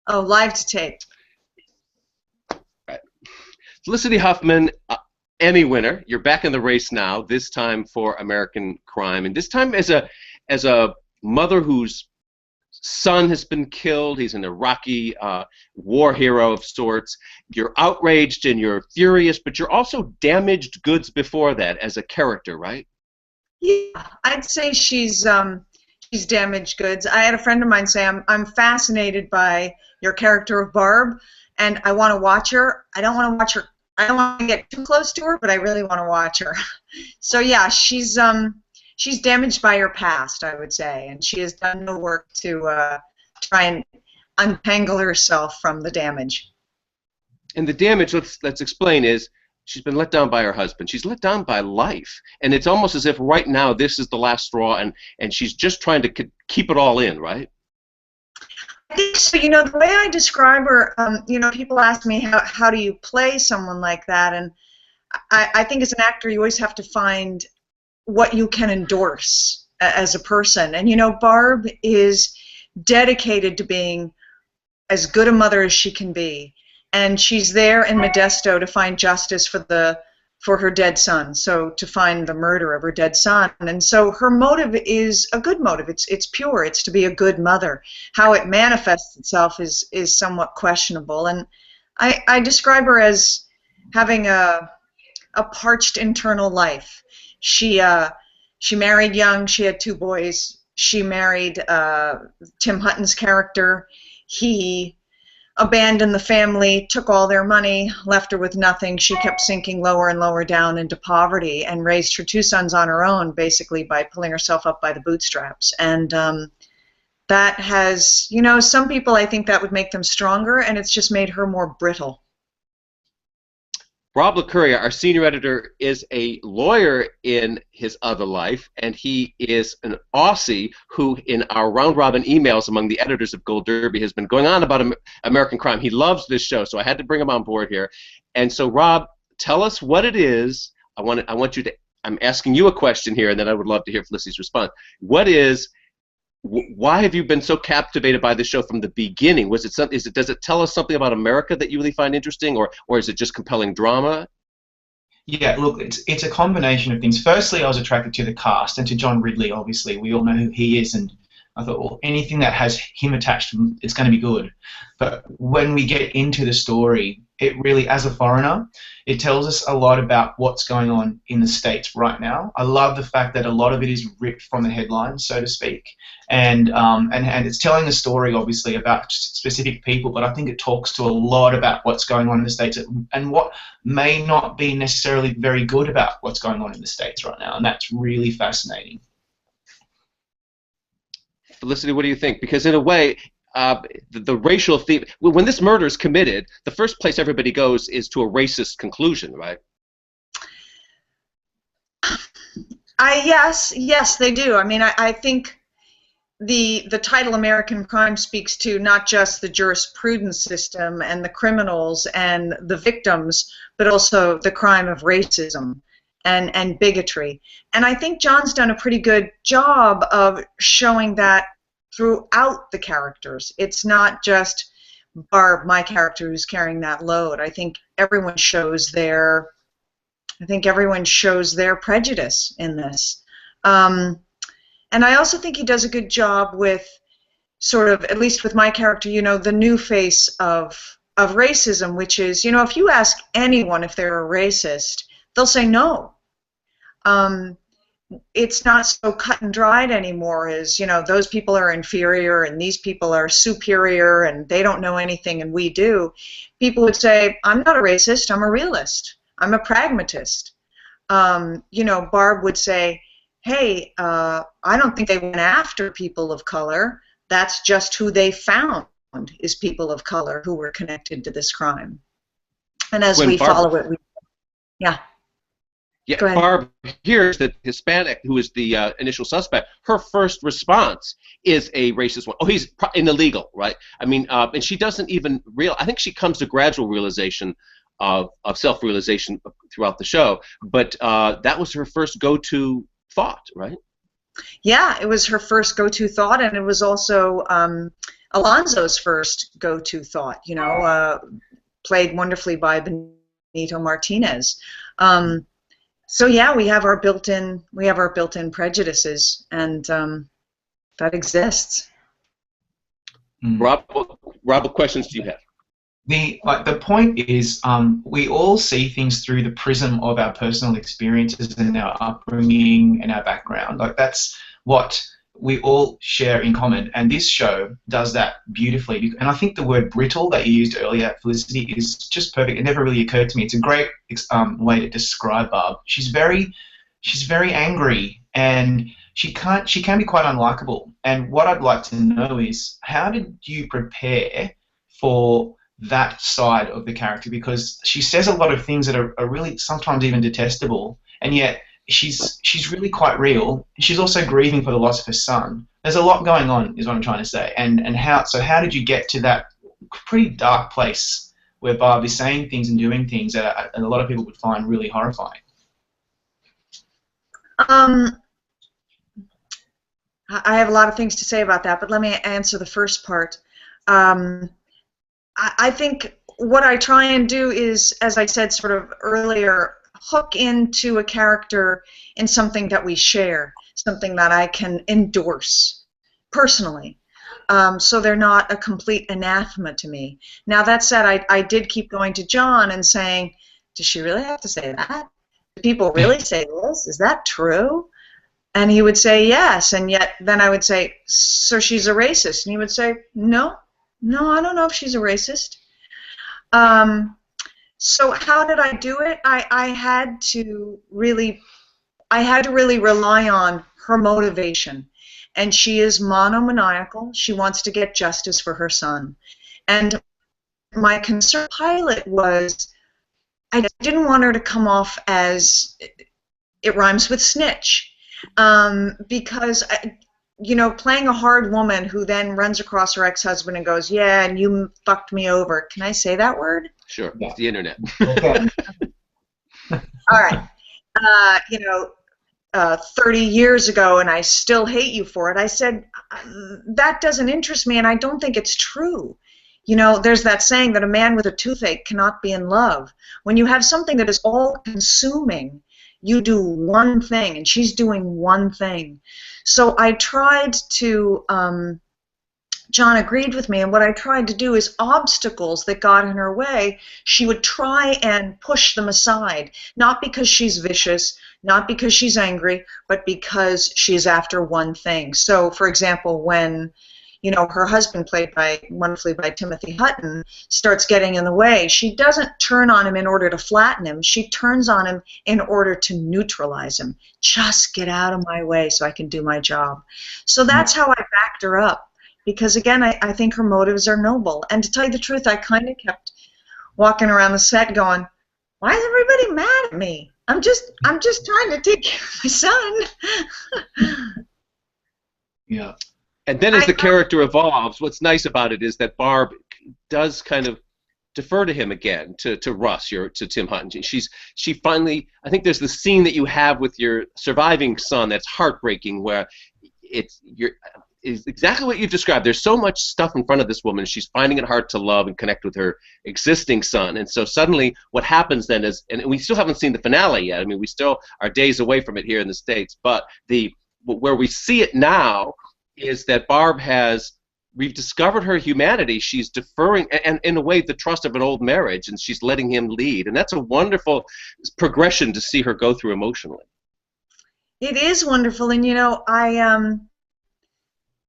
Oh, live to tape. Right. Felicity Huffman, Emmy winner. You're back in the race now. This time for American Crime, and this time as a mother whose son has been killed. He's an Iraqi war hero of sorts. You're outraged and you're furious, but you're also damaged goods before that as a character, right? Yeah, I'd say she's damaged goods. I had a friend of mine say, I'm fascinated by your character of Barb, and I want to watch her. I don't want to watch her. I don't want to get too close to her, but I really want to watch her. So yeah, she's damaged by her past, I would say, and she has done no work to try and untangle herself from the damage. And the damage, let's explain, is she's been let down by her husband. She's let down by life, and it's almost as if right now this is the last straw, and she's just trying to keep it all in, right? I think so. You know, the way I describe her, you know, people ask me how do you play someone like that, and I think as an actor you always have to find what you can endorse as a person. And you know, Barb is dedicated to being as good a mother as she can be, and she's there in Modesto to find justice for her dead son, so to find the murder of her dead son. And so her motive is a good motive. It's pure. It's to be a good mother. How it manifests itself is somewhat questionable. And I describe her as having a parched internal life. She married young. She had 2 boys. She married Tim Hutton's character. He abandoned the family, took all their money, left her with nothing. She kept sinking lower and lower down into poverty and raised her 2 sons on her own, basically by pulling herself up by the bootstraps. And that has, you know, some people, I think that would make them stronger, and it's just made her more brittle. Rob Licuria, our senior editor, is a lawyer in his other life, and he is an Aussie who, in our round-robin emails among the editors of Gold Derby, has been going on about American Crime. He loves this show, so I had to bring him on board here. And so, Rob, tell us what it is. I'm asking you a question here, and then I would love to hear Felicity's response. Why have you been so captivated by this show from the beginning? Does it tell us something about America that you really find interesting, or is it just compelling drama? Yeah, look, it's a combination of things. Firstly, I was attracted to the cast and to John Ridley. Obviously, we all know who he is, and I thought, well, anything that has him attached, it's going to be good. But when we get into the story, it really, as a foreigner, it tells us a lot about what's going on in the States right now. I love the fact that a lot of it is ripped from the headlines, so to speak, and it's telling the story, obviously, about specific people, but I think it talks to a lot about what's going on in the States and what may not be necessarily very good about what's going on in the States right now, and that's really fascinating. Felicity, what do you think? Because in a way, the racial theme, when this murder is committed, the first place everybody goes is to a racist conclusion, right? Yes, they do. I mean, I think the title American Crime speaks to not just the jurisprudence system and the criminals and the victims, but also the crime of racism and bigotry. And I think John's done a pretty good job of showing that throughout the characters. It's not just Barb, my character, who's carrying that load. I think everyone shows their prejudice in this. And I also think he does a good job with sort of, at least with my character, you know, the new face of racism, which is, you know, if you ask anyone if they're a racist, they'll say no. It's not so cut and dried anymore as, you know, those people are inferior and these people are superior and they don't know anything and we do. People would say, I'm not a racist, I'm a realist. I'm a pragmatist. You know, Barb would say, hey, I don't think they went after people of color. That's just who they found is people of color who were connected to this crime. And as we follow it, yeah. Yeah, Barb hears that Hispanic, who is the initial suspect, her first response is a racist one. Oh, he's an illegal, right? I mean, and she doesn't even I think she comes to gradual realization of self-realization throughout the show, but that was her first go-to thought, right? Yeah, it was her first go-to thought, and it was also Alonzo's first go-to thought, you know, played wonderfully by Benito Martinez. So yeah, we have our built-in prejudices, and that exists. Rob, what questions do you have? The point is, we all see things through the prism of our personal experiences and our upbringing and our background. Like, that's what we all share in common, and this show does that beautifully. And I think the word brittle that you used earlier, Felicity, is just perfect. It never really occurred to me. It's a great way to describe Barb. She's very angry, and she can be quite unlikable. And what I'd like to know is, how did you prepare for that side of the character? Because she says a lot of things that are really sometimes even detestable, and yet she's really quite real. She's also grieving for the loss of her son. There's a lot going on, is what I'm trying to say. And how did you get to that pretty dark place where Barb is saying things and doing things that a lot of people would find really horrifying? I have a lot of things to say about that, but let me answer the first part. I think what I try and do is, as I said sort of earlier, hook into a character in something that we share, something that I can endorse personally, so they're not a complete anathema to me. Now, that said, I did keep going to John and saying, does she really have to say that? Do people really say this? Is that true? And he would say yes, and yet then I would say, so she's a racist? And he would say, no, I don't know if she's a racist. So how did I do it? I had to really rely on her motivation. And she is monomaniacal. She wants to get justice for her son. And my concern pilot was, I didn't want her to come off as, it rhymes with snitch, because, you know, playing a hard woman who then runs across her ex-husband and goes, yeah, and you fucked me over. Can I say that word? Sure, yeah. It's the internet. Okay. All right. You know, 30 years ago, and I still hate you for it. I said, that doesn't interest me, and I don't think it's true. You know, there's that saying that a man with a toothache cannot be in love. When you have something that is all-consuming, you do one thing, and she's doing one thing. So I tried to, John agreed with me, and what I tried to do is obstacles that got in her way, she would try and push them aside, not because she's vicious, not because she's angry, but because she's after one thing. So, for example, when, you know, her husband, played wonderfully by Timothy Hutton, starts getting in the way, she doesn't turn on him in order to flatten him. She turns on him in order to neutralize him. Just get out of my way so I can do my job. So that's how I backed her up, because, again, I think her motives are noble. And to tell you the truth, I kind of kept walking around the set going, why is everybody mad at me? I'm just trying to take care of my son. Yeah. And then as the character evolves, what's nice about it is that Barb does kind of defer to him again, to Russ, to Tim Hutton. She finally, I think there's the scene that you have with your surviving son that's heartbreaking, where it's exactly what you've described. There's so much stuff in front of this woman. She's finding it hard to love and connect with her existing son. And so suddenly what happens then is, and we still haven't seen the finale yet. I mean, we still are days away from it here in the States, but where we see it now is that Barb we've discovered her humanity. She's deferring, and in a way, the trust of an old marriage, and she's letting him lead. And that's a wonderful progression to see her go through emotionally. It is wonderful, and, you know,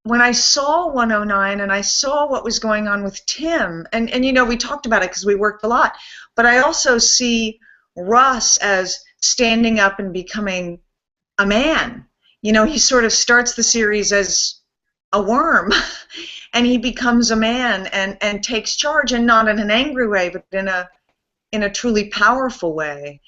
when I saw 109 and I saw what was going on with Tim, and you know, we talked about it because we worked a lot, but I also see Russ as standing up and becoming a man. You know, he sort of starts the series as a worm, and he becomes a man and takes charge, and not in an angry way, but in a truly powerful way.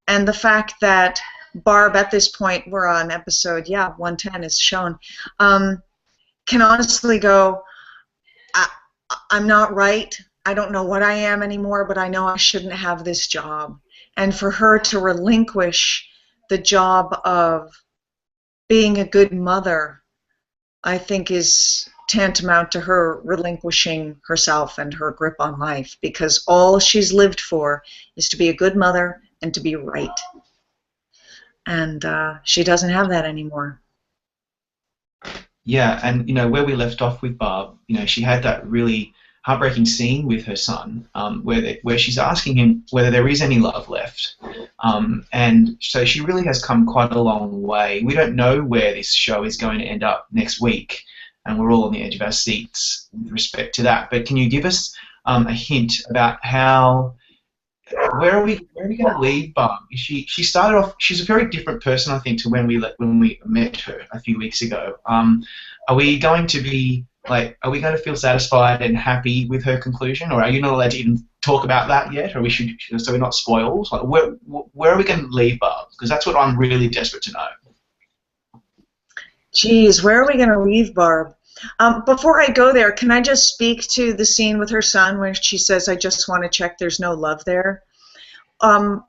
And the fact that Barb, at this point, we're on episode 110 is shown, can honestly go, I'm not right. I don't know what I am anymore, but I know I shouldn't have this job. And for her to relinquish the job of being a good mother, I think is tantamount to her relinquishing herself and her grip on life, because all she's lived for is to be a good mother and to be right. And she doesn't have that anymore. Yeah, and where we left off with Barb, she had that really heartbreaking scene with her son, where she's asking him whether there is any love left, and so she really has come quite a long way. We don't know where this show is going to end up next week, and we're all on the edge of our seats with respect to that. But can you give us a hint about where are we going to leave Barb? She started off. She's a very different person, I think, to when we met her a few weeks ago. Are we going to feel satisfied and happy with her conclusion, or are you not allowed to even talk about that yet? Or so we're not spoiled. Like, where are we going to leave Barb? Because that's what I'm really desperate to know. Geez, where are we going to leave Barb? Before I go there, can I just speak to the scene with her son where she says, "I just want to check there's no love there"?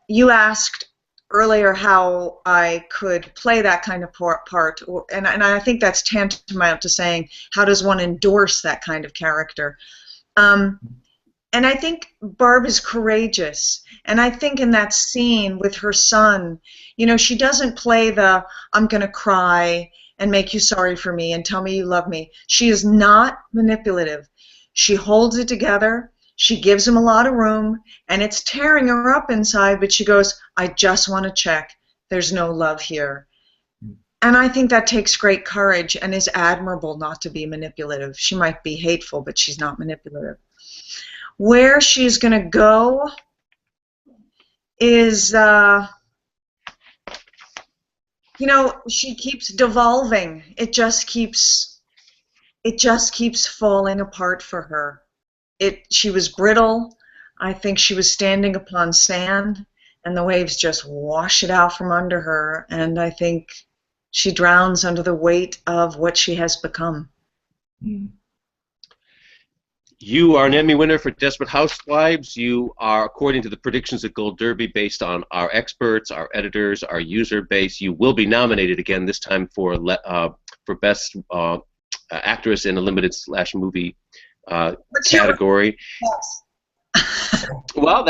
You asked earlier how I could play that kind of part, and I think that's tantamount to saying, how does one endorse that kind of character? And I think Barb is courageous, and I think in that scene with her son, she doesn't play the "I'm going to cry and make you sorry for me and tell me you love me." She is not manipulative. She holds it together. She gives him a lot of room, and it's tearing her up inside, but she goes, "I just want to check. There's no love here." And I think that takes great courage and is admirable, not to be manipulative. She might be hateful, but she's not manipulative. Where she's going to go is... she keeps devolving. It just keeps falling apart for her. She was brittle. I think she was standing upon sand, and the waves just wash it out from under her, and I think she drowns under the weight of what she has become. You are an Emmy winner for Desperate Housewives. You are, according to the predictions at Gold Derby, based on our experts, our editors, our user base, you will be nominated again, this time for Best Actress in a Limited/Movie category. Yes. Well,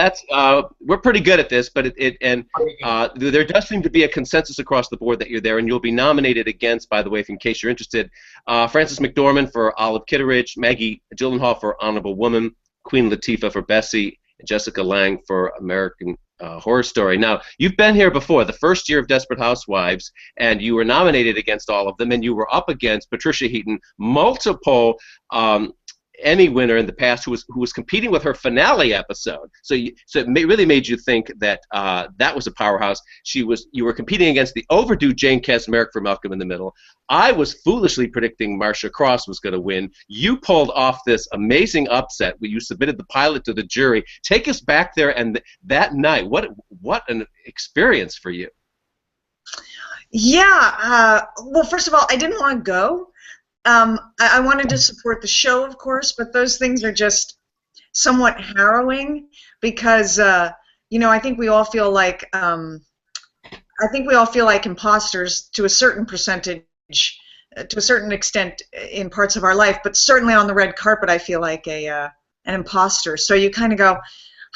we're pretty good at this, but there does seem to be a consensus across the board that you're there, and you'll be nominated against, by the way, in case you're interested, Frances McDormand for Olive Kitteridge, Maggie Gyllenhaal for Honorable Woman, Queen Latifah for Bessie, and Jessica Lange for American Horror Story. Now, you've been here before, the first year of Desperate Housewives, and you were nominated against all of them, and you were up against Patricia Heaton, multiple Emmy winner in the past, who was competing with her finale episode. So it really made you think that that was a powerhouse. You were competing against the overdue Jane Kaczmarek for Malcolm in the Middle. I was foolishly predicting Marcia Cross was going to win. You pulled off this amazing upset when you submitted the pilot to the jury. Take us back there, and that night, what an experience for you. Yeah. Well, first of all, I didn't want to go. I wanted to support the show, of course, but those things are just somewhat harrowing because, I think we all feel like imposters to a certain percentage, to a certain extent in parts of our life, but certainly on the red carpet, I feel like an imposter. So you kind of go,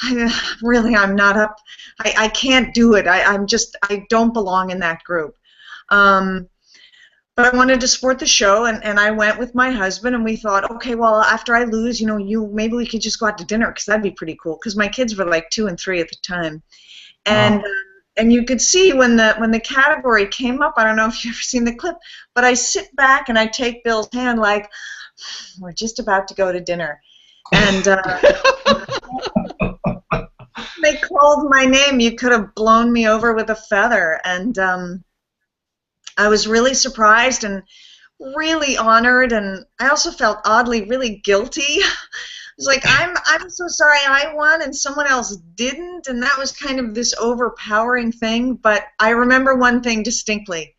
I'm not up. I can't do it. I don't belong in that group. But I wanted to support the show, and I went with my husband, and we thought, okay, well, after I lose, maybe we could just go out to dinner, because that'd be pretty cool, because my kids were like 2 and 3 at the time. And and you could see when the category came up, I don't know if you've ever seen the clip, but I sit back and I take Bill's hand like, we're just about to go to dinner. And they called my name. You could have blown me over with a feather. And I was really surprised and really honored, and I also felt oddly really guilty. I was like, I'm so sorry I won and someone else didn't, and that was kind of this overpowering thing. But I remember one thing distinctly.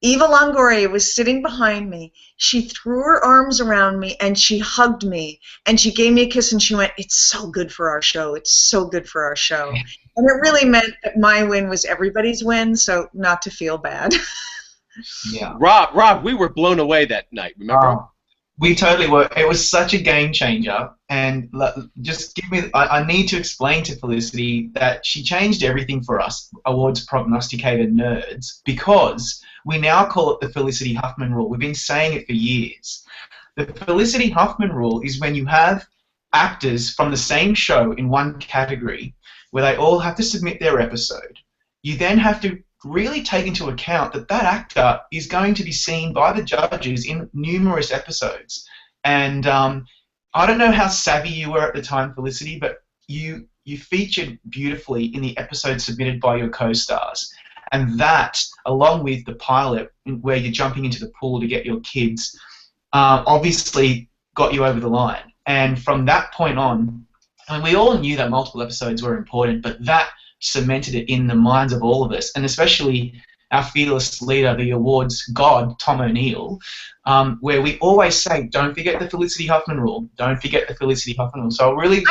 Eva Longoria was sitting behind me. She threw her arms around me and she hugged me and she gave me a kiss and she went, "It's so good for our show. It's so good for our show." And it really meant that my win was everybody's win, so not to feel bad. Yeah. Rob, we were blown away that night, remember? We totally were. It was such a game changer, and just give me. I need to explain to Felicity that she changed everything for us awards prognosticator nerds, because we now call it the Felicity Huffman rule. We've been saying it for years. The Felicity Huffman rule is when you have actors from the same show in one category, where they all have to submit their episode. You then have to really take into account that that actor is going to be seen by the judges in numerous episodes. And I don't know how savvy you were at the time, Felicity, but you featured beautifully in the episode submitted by your co-stars. And that, along with the pilot, where you're jumping into the pool to get your kids, obviously got you over the line. And from that point on, I mean, we all knew that multiple episodes were important, but that cemented it in the minds of all of us, and especially our fearless leader, the awards god, Tom O'Neill, where we always say, don't forget the Felicity Huffman rule. Don't forget the Felicity Huffman rule. So really...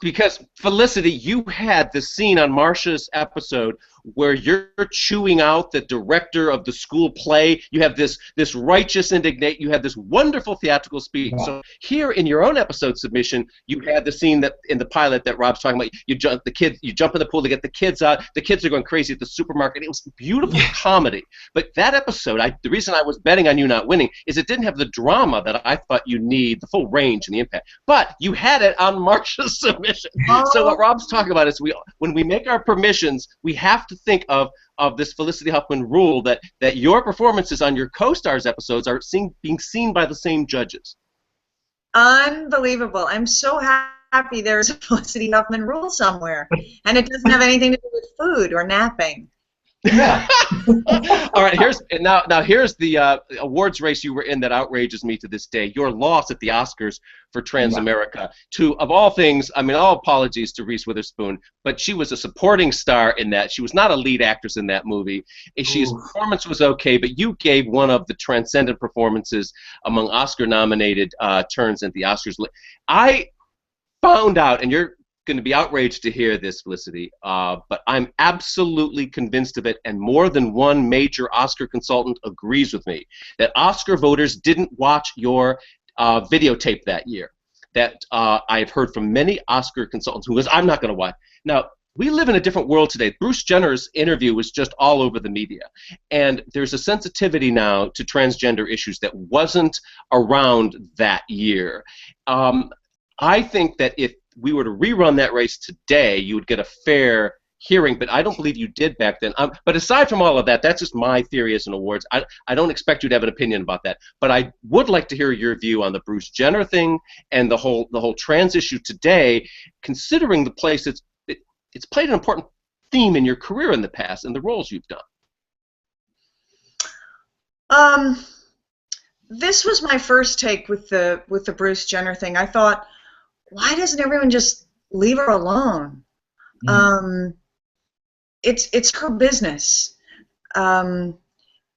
Because, Felicity, you had the scene on Marsha's episode where you're chewing out the director of the school play. You have this righteous indignation. You have this wonderful theatrical speech. Yeah. So here in your own episode submission, you had the scene that in the pilot that Rob's talking about. You jump in the pool to get the kids out. The kids are going crazy at the supermarket. It was beautiful comedy. But that episode, the reason I was betting on you not winning is it didn't have the drama that I thought you need, the full range and the impact. But you had it on Marsha's submission. Oh. So what Rob's talking about is when we make our permissions, we have to think of this Felicity Huffman rule that your performances on your co-stars episodes are being seen by the same judges. Unbelievable. I'm so happy there's a Felicity Huffman rule somewhere, and it doesn't have anything to do with food or napping. Yeah. All right. Here's the awards race you were in that outrages me to this day. Your loss at the Oscars for Transamerica. To, of all things, I mean, all apologies to Reese Witherspoon, but she was a supporting star in that. She was not a lead actress in that movie. She's performance was okay, but you gave one of the transcendent performances among Oscar-nominated turns at the Oscars. I found out, and you're going to be outraged to hear this, Felicity, but I'm absolutely convinced of it, and more than one major Oscar consultant agrees with me, that Oscar voters didn't watch your videotape that year. That I've heard from many Oscar consultants who goes, I'm not going to watch. Now, we live in a different world today. Bruce Jenner's interview was just all over the media, and there's a sensitivity now to transgender issues that wasn't around that year. I think that if we were to rerun that race today, you would get a fair hearing, but I don't believe you did back then. But aside from all of that, that's just my theory as an awards. I don't expect you to have an opinion about that, but I would like to hear your view on the Bruce Jenner thing and the whole trans issue today, considering the place it's played an important theme in your career in the past and the roles you've done. This was my first take with the Bruce Jenner thing. I thought, why doesn't everyone just leave her alone? It's her business. You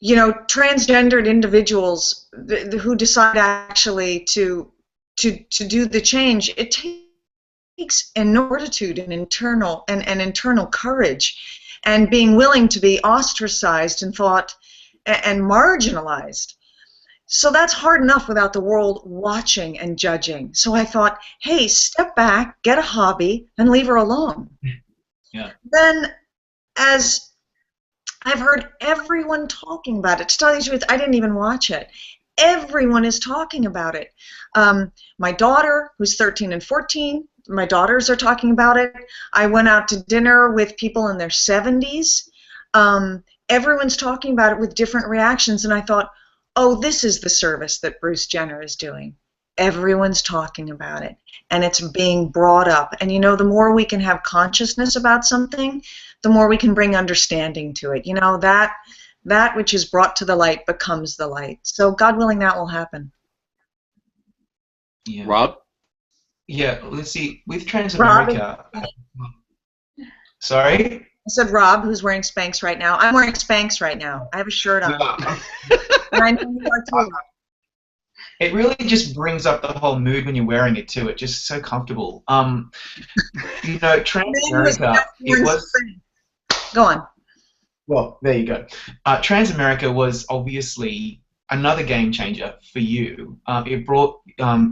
know, transgendered individuals who decide actually to do the change, it takes an fortitude and internal courage, and being willing to be ostracized and thought and marginalized. So that's hard enough without the world watching and judging. So I thought, hey, step back, get a hobby, and leave her alone. Yeah. Then, as I've heard everyone talking about it, to tell you the truth, I didn't even watch it. Everyone is talking about it. My daughter, who's 13 and 14, my daughters are talking about it. I went out to dinner with people in their 70s. Everyone's talking about it with different reactions, and I thought, oh, this is the service that Bruce Jenner is doing. Everyone's talking about it, and it's being brought up. And you know, the more we can have consciousness about something, the more we can bring understanding to it. You know, that which is brought to the light becomes the light. So God willing, that will happen. Yeah. Rob? Yeah, let's see. With Transamerica... Sorry? I said Rob, who's wearing Spanx right now. I'm wearing Spanx right now. I have a shirt on. And I know you are too. It really just brings up the whole mood when you're wearing it too. It's just so comfortable. You know, Transamerica, it was... Go on. Well, there you go. Transamerica was obviously another game changer for you. It brought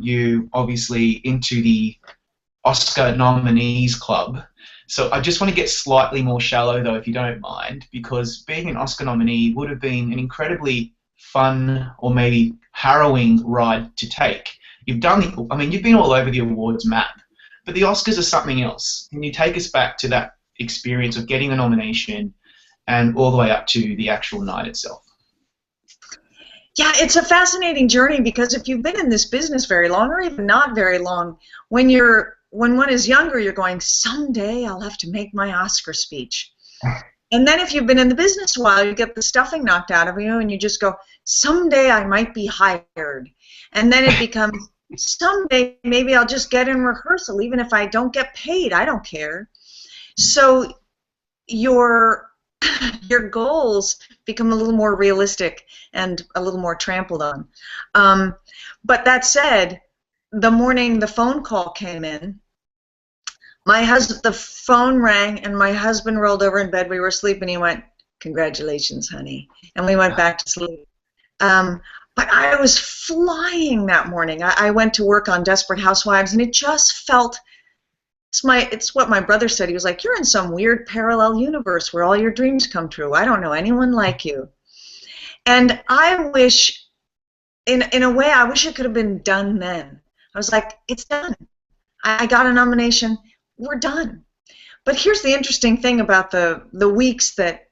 you obviously into the Oscar nominees club. So I just want to get slightly more shallow though, if you don't mind, because being an Oscar nominee would have been an incredibly fun or maybe harrowing ride to take. You've done, I mean, you've been all over the awards map, but the Oscars are something else. Can you take us back to that experience of getting a nomination and all the way up to the actual night itself? Yeah, it's a fascinating journey because if you've been in this business very long, or even not very long, when one is younger, you're going, someday I'll have to make my Oscar speech. And then if you've been in the business a while, you get the stuffing knocked out of you, and you just go, someday I might be hired. And then it becomes, someday maybe I'll just get in rehearsal, even if I don't get paid, I don't care. So your goals become a little more realistic and a little more trampled on. But that said, the morning the phone call came in, the phone rang and my husband rolled over in bed. We were asleep and he went, "Congratulations, honey," and we went back to sleep. But I was flying that morning. I went to work on Desperate Housewives, and it just felt. It's what my brother said. He was like, "You're in some weird parallel universe where all your dreams come true. I don't know anyone like you." And I wish, in a way, I wish it could have been done then. I was like, it's done. I got a nomination. We're done. But here's the interesting thing about the weeks that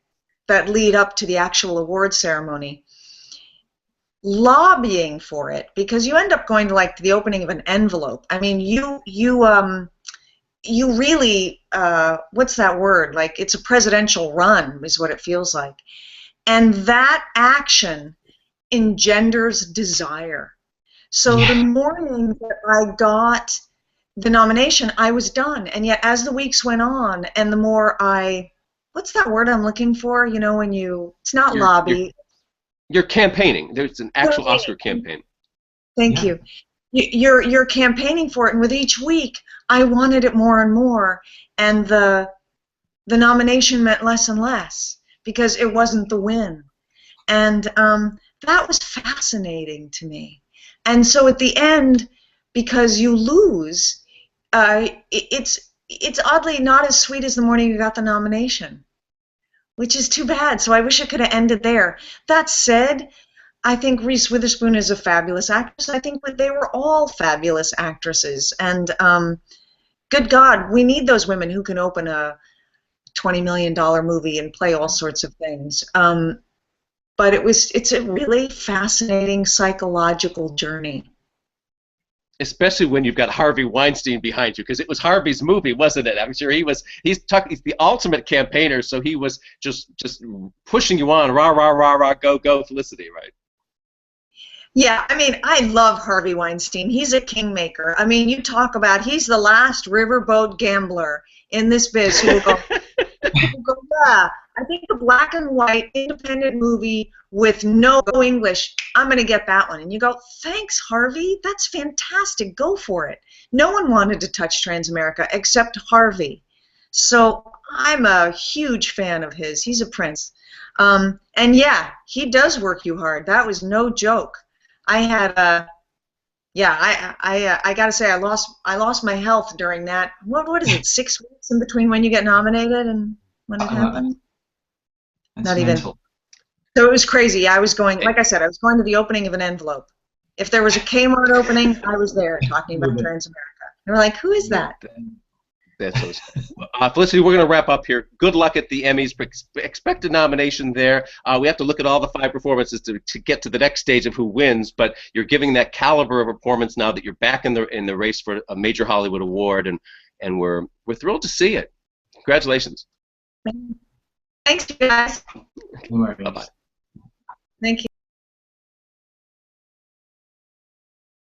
lead up to the actual award ceremony. Lobbying for it, because you end up going to like the opening of an envelope. I mean, you really, what's that word? Like, it's a presidential run is what it feels like. And that action engenders desire. So the morning that I got the nomination, I was done. And yet as the weeks went on, and the more what's that word I'm looking for? You know, when it's not lobby. You're campaigning. There's an actual Oscar campaign. Thank you. You're campaigning for it, and with each week, I wanted it more and more, and the nomination meant less and less because it wasn't the win, and that was fascinating to me. And so at the end, because you lose, it's oddly not as sweet as the morning you got the nomination, which is too bad. So I wish it could have ended there. That said, I think Reese Witherspoon is a fabulous actress. I think they were all fabulous actresses. And good God, we need those women who can open a $20 million movie and play all sorts of things. But it's a really fascinating psychological journey. Especially when you've got Harvey Weinstein behind you, because it was Harvey's movie, wasn't it? I'm sure he's the ultimate campaigner, so he was just pushing you on, rah, rah, rah, rah, go, go, Felicity, right? Yeah, I mean, I love Harvey Weinstein. He's a kingmaker. I mean, you talk about he's the last riverboat gambler in this biz who will go, yeah, I think a black and white independent movie with no English, I'm going to get that one. And you go, thanks, Harvey. That's fantastic. Go for it. No one wanted to touch Transamerica except Harvey. So I'm a huge fan of his. He's a prince. And yeah, he does work you hard. That was no joke. I had I gotta say I lost my health during that. What is it? 6 weeks in between when you get nominated and when it happened? Not even. So it was crazy. I was going, like I said, I was going to the opening of an envelope. If there was a Kmart opening, I was there talking about Transamerica. They were like, "Who is that?" That's Felicity, we're going to wrap up here. Good luck at the Emmys. Expect a nomination there. We have to look at all the 5 performances to get to the next stage of who wins, but you're giving that caliber of performance now that you're back in the race for a major Hollywood award, and we're thrilled to see it. Congratulations. Thanks, you guys. Bye-bye. Thank you.